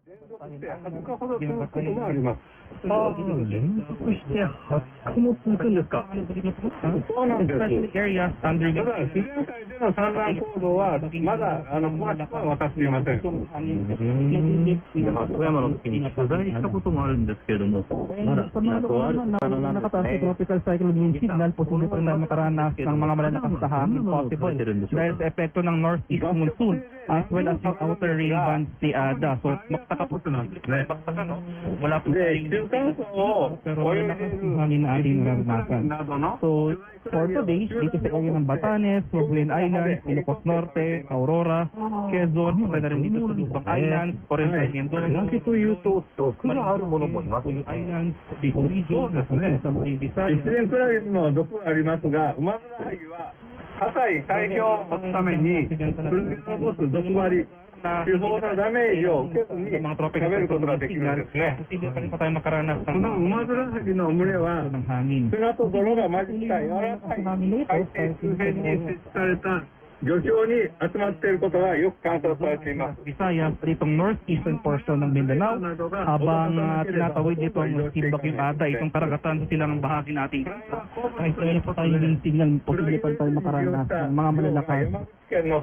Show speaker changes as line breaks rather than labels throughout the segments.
連続して20日ほど続くこともあります。
連続して20日も続くんですか？
そうなんです。
areas
た
under
だ、自然界での産卵行動は、まだ詳しくは分かっていません。
富山の時に取材したこともあるんですけれども、まだ港ある魚なんですね。
tropical cyclone signal, posible pa tayo makaranas ng mga malalakas na hangin possible dahil sa epekto ng northeast monsoon as well as yung outer rain band si Ada. So, magtaka po na. Wala po
で、
tayong
中間層を
pero
泳い
malakas
でい
yung hangin na ating naranasan.
るなどの
So, for today, dito sa area ng Batanes, Mabuyan Islands, Ilocos Norte, Aurora, Quezon, pwede na rin dito sa Luzon Islands, Oriental Mindoro,
東というと毒があるものもいます。
Islands, Bicol Region, sa mga Visayas.
一連クラゲにも毒がありますが、ウマヅラハギは火災海氷を持つために、それに起こす毒針、地方のダメージを受けずに
mga
食
tropical
べることができるんですね。
posible pa rin pa tayo makaranas
このウマヅラハギの群れは、
ng hangin.
砂と泥が混じった柔らかい海底周辺に設置された漁場に集まっていることがよく観察されています。
Visayas, ditong northeastern portion ng Mindanao, habang tinatawid dito ang Timbak yung Ada, itong karagatan sa silangang bahagi natin. Kahit ngayon po tayo yung signal, posible pa rin tayo makaranas ng mga malalakas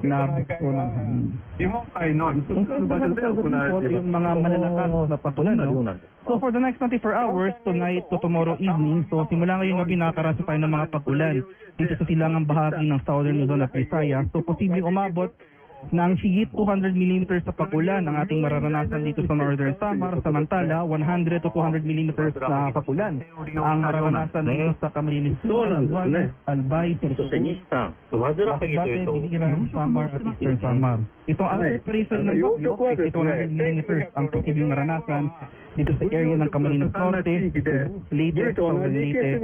na bukso ng hangin.
日本海の一つ
Kung
の場所
saan
で行われています。
yung mga malalakas na patulan, no? So for the next 24 hours, tonight to tomorrow evening, so simula ngayong gabi nakakaranas tayo ng mga pag-ulan dito sa silangang bahagi ng Southern Luzon at Visayas. So posibleng umabot ng higit 200 mm sa pag-ulan ang ating mararanasan dito sa Northern Samar. Samantala, 100 to 200 mm sa pag-ulan ang mararanasan dito sa Camarines Sur, Albay,
そして西さん、ウマヅラハギというと、
Samar at Eastern Samar. Itong average pressure ng bagyo, 200 mm ang posibleng maranasan dito sa area ng Camarines Norte, Leyte, Southern Leyte,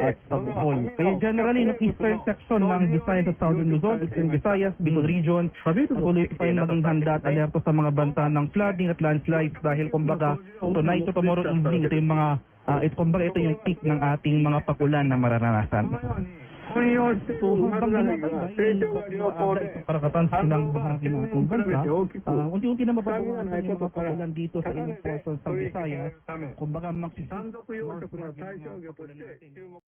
at sa Bohol. Kaya generally, ng eastern section ng Visayas at Southern Luzon, Eastern Visayas, Bicol Region, tuloy pa yung maging handa at alerto sa mga banta ng flooding at landslides dahil kumbaga tonight to tomorrow evening, ito yung mga ito yung peak ng ating mga pag-ulan na mararanasan.
運用しているウマヅラハギが成長が良好で、
Karagatan sa silang bahagi ng ating bansa,
大きく
unti-unti na mababawasan yung mga pag-ulan dito sa ilang portion sa Visayas.
ため、
Kumbaga,
単独養殖の対象魚として注目